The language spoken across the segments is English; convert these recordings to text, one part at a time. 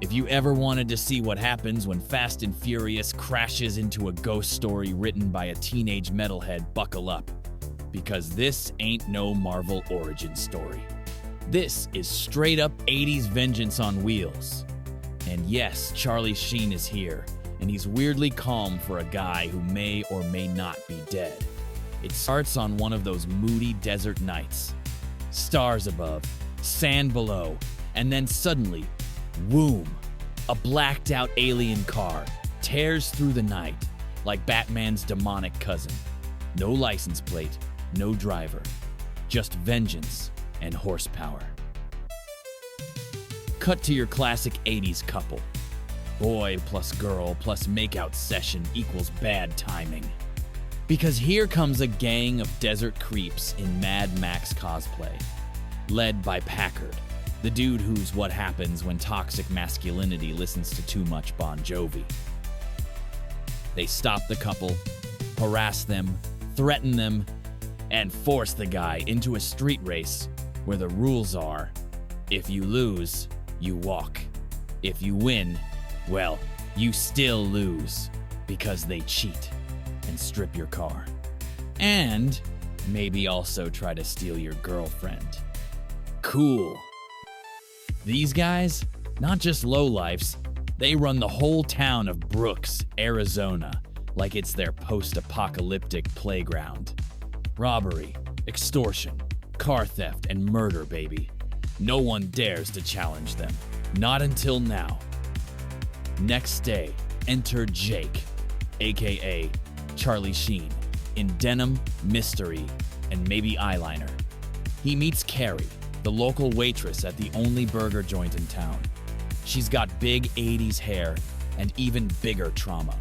If you ever wanted to see what happens when Fast and Furious crashes into a ghost story written by a teenage metalhead, buckle up. Because this ain't no Marvel origin story. This is straight up 80s vengeance on wheels. And yes, Charlie Sheen is here, and he's weirdly calm for a guy who may or may not be dead. It starts on one of those moody desert nights. Stars above, sand below, and then suddenly, whoom, a blacked out alien car tears through the night like Batman's demonic cousin. No license plate, no driver, just vengeance and horsepower. Cut to your classic 80s couple. Boy plus girl plus makeout session equals bad timing. Because here comes a gang of desert creeps in Mad Max cosplay, led by Packard, the dude who's what happens when toxic masculinity listens to too much Bon Jovi. They stop the couple, harass them, threaten them, and force the guy into a street race where the rules are, if you lose, you walk. If you win, well, you still lose because they cheat and strip your car. And maybe also try to steal your girlfriend. Cool. These guys, not just lowlifes, they run the whole town of Brooks, Arizona, like it's their post-apocalyptic playground. Robbery, extortion, car theft, and murder, baby. No one dares to challenge them. Not until now. Next day, enter Jake, aka Charlie Sheen, in denim, mystery, and maybe eyeliner. He meets Carrie, the local waitress at the only burger joint in town. She's got big 80s hair and even bigger trauma.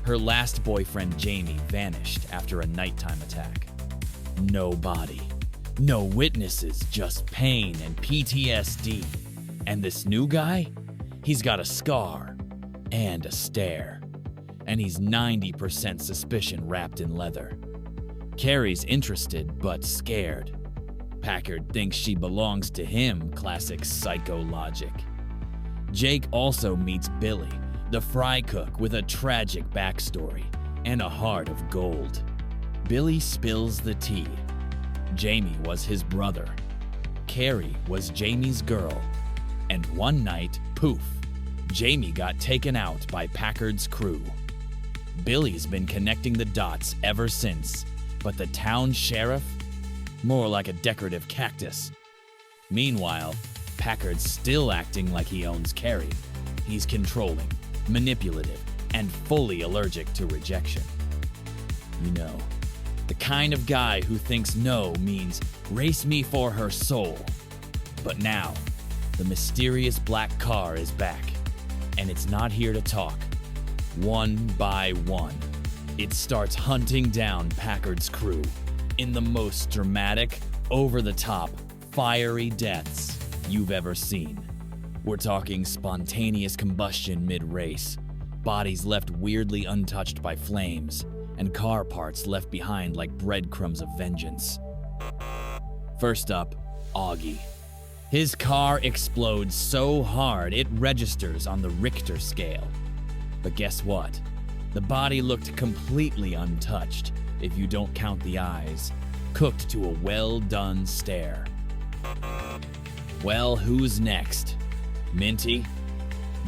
Her last boyfriend, Jamie, vanished after a nighttime attack. No body, no witnesses, just pain and PTSD. And this new guy? He's got a scar and a stare. And he's 90% suspicion wrapped in leather. Carrie's interested but scared. Packard thinks she belongs to him, classic psycho logic. Jake also meets Billy, the fry cook with a tragic backstory and a heart of gold. Billy spills the tea. Jamie was his brother. Carrie was Jamie's girl. And one night, poof, Jamie got taken out by Packard's crew. Billy's been connecting the dots ever since, but the town sheriff? More like a decorative cactus. Meanwhile, Packard's still acting like he owns Carrie. He's controlling, manipulative, and fully allergic to rejection. You know, the kind of guy who thinks no means race me for her soul. But now, the mysterious black car is back, and it's not here to talk. One by one, it starts hunting down Packard's crew in the most dramatic, over-the-top, fiery deaths you've ever seen. We're talking spontaneous combustion mid-race, bodies left weirdly untouched by flames, and car parts left behind like breadcrumbs of vengeance. First up, Augie. His car explodes so hard it registers on the Richter scale. But guess what? The body looked completely untouched, if you don't count the eyes, cooked to a well-done stare. Well, who's next? Minty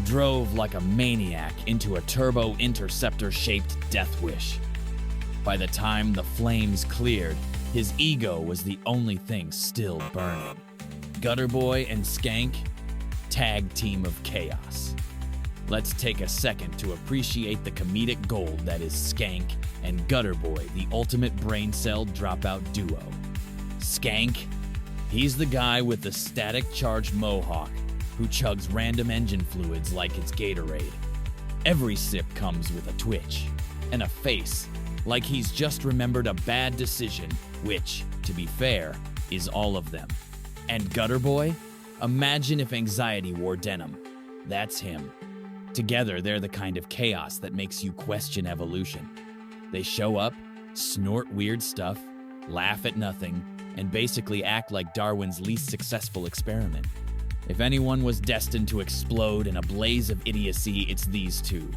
drove like a maniac into a Turbo Interceptor-shaped death wish. By the time the flames cleared, his ego was the only thing still burning. Gutterboy and Skank, tag team of chaos. Let's take a second to appreciate the comedic gold that is Skank and Gutterboy, the ultimate brain cell dropout duo. Skank, he's the guy with the static charged mohawk who chugs random engine fluids like it's Gatorade. Every sip comes with a twitch and a face like he's just remembered a bad decision, which, to be fair, is all of them. And Gutterboy? Imagine if anxiety wore denim. That's him. Together, they're the kind of chaos that makes you question evolution. They show up, snort weird stuff, laugh at nothing, and basically act like Darwin's least successful experiment. If anyone was destined to explode in a blaze of idiocy, it's these two.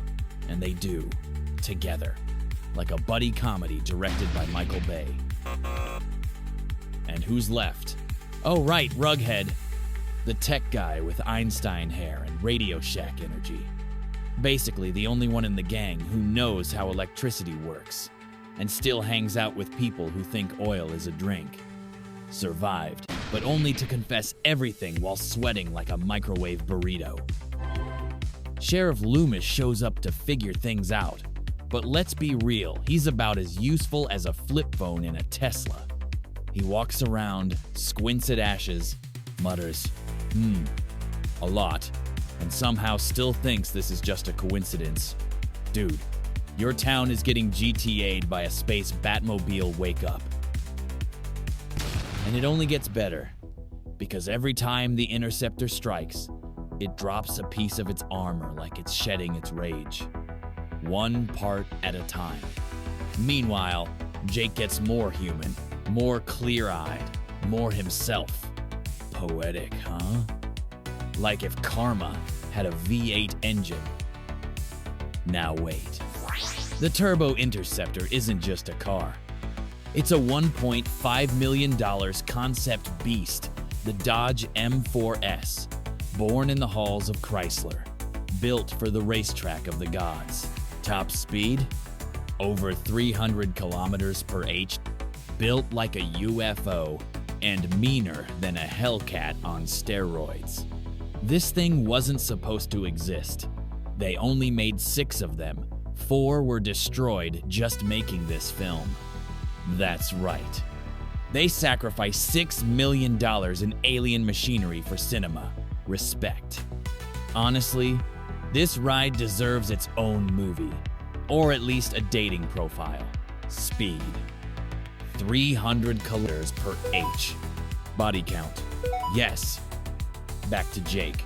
And they do. Together. Like a buddy comedy directed by Michael Bay. And who's left? Oh right, Rughead. The tech guy with Einstein hair and Radio Shack energy. Basically the only one in the gang who knows how electricity works. And still hangs out with people who think oil is a drink. Survived, but only to confess everything while sweating like a microwave burrito. Sheriff Loomis shows up to figure things out. But let's be real, he's about as useful as a flip phone in a Tesla. He walks around, squints at ashes, mutters, a lot, and somehow still thinks this is just a coincidence. Dude, your town is getting GTA'd by a space Batmobile wake-up. And it only gets better, because every time the Interceptor strikes, it drops a piece of its armor like it's shedding its rage. One part at a time. Meanwhile, Jake gets more human, more clear-eyed, more himself. Poetic, huh? Like if Karma had a V8 engine. Now wait. The Turbo Interceptor isn't just a car. It's a $1.5 million concept beast, the Dodge M4S, born in the halls of Chrysler, built for the racetrack of the gods. Top speed? Over 300 kilometers per h, built like a UFO, and meaner than a Hellcat on steroids. This thing wasn't supposed to exist. They only made 6 of them. 4 were destroyed just making this film. That's right. They sacrificed $6 million in alien machinery for cinema. Respect. Honestly, this ride deserves its own movie, or at least a dating profile. Speed. 300 kilometers per h. Body count. Yes. Back to Jake.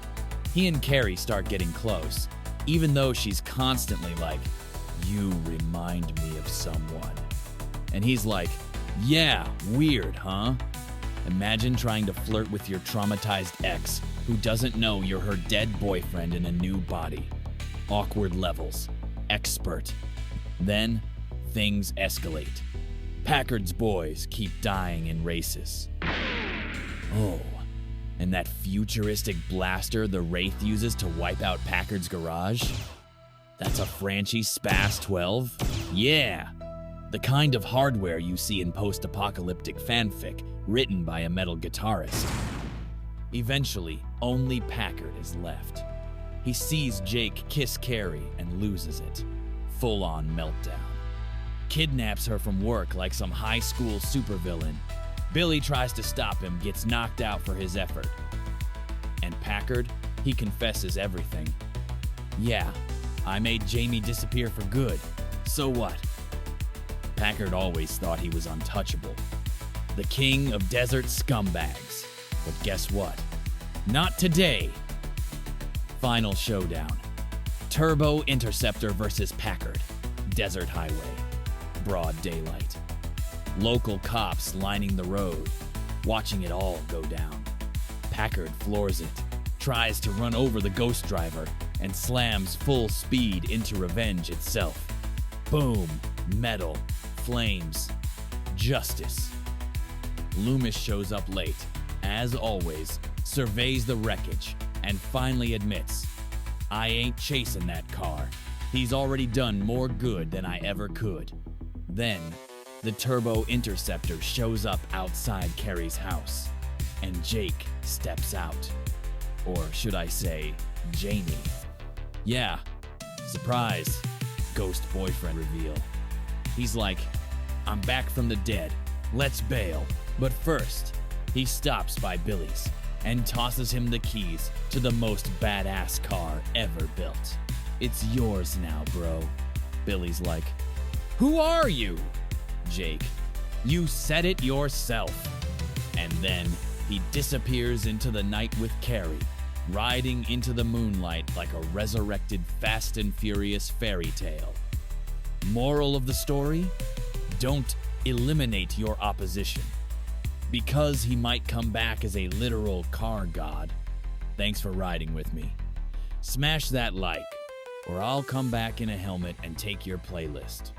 He and Carrie start getting close, even though she's constantly like, "You remind me of someone." And he's like, "Yeah, weird, huh?" Imagine trying to flirt with your traumatized ex who doesn't know you're her dead boyfriend in a new body. Awkward levels. Expert. Then, things escalate. Packard's boys keep dying in races. Oh, and that futuristic blaster the Wraith uses to wipe out Packard's garage? That's a Franchi Spas 12? Yeah! The kind of hardware you see in post-apocalyptic fanfic written by a metal guitarist. Eventually, only Packard is left. He sees Jake kiss Carrie and loses it. Full-on meltdown. Kidnaps her from work like some high school supervillain. Billy tries to stop him, gets knocked out for his effort. And Packard, he confesses everything. Yeah, I made Jamie disappear for good. So what? Packard always thought he was untouchable. The king of desert scumbags. But guess what? Not today. Final showdown. Turbo Interceptor versus Packard. Desert highway. Broad daylight. Local cops lining the road, watching it all go down. Packard floors it, tries to run over the ghost driver, and slams full speed into revenge itself. Boom, metal, flames, justice. Loomis shows up late, as always, surveys the wreckage, and finally admits, "I ain't chasing that car. He's already done more good than I ever could." Then, the Turbo Interceptor shows up outside Carrie's house, and Jake steps out. Or should I say, Jamie. Yeah, surprise, ghost boyfriend reveal. He's like, "I'm back from the dead, let's bail." But first, he stops by Billy's and tosses him the keys to the most badass car ever built. "It's yours now, bro." Billy's like, "Who are you?" Jake, "You said it yourself." And then he disappears into the night with Carrie, riding into the moonlight like a resurrected Fast and Furious fairy tale. Moral of the story? Don't eliminate your opposition. Because he might come back as a literal car god, Thanks for riding with me. Smash that like, or I'll come back in a helmet and take your playlist.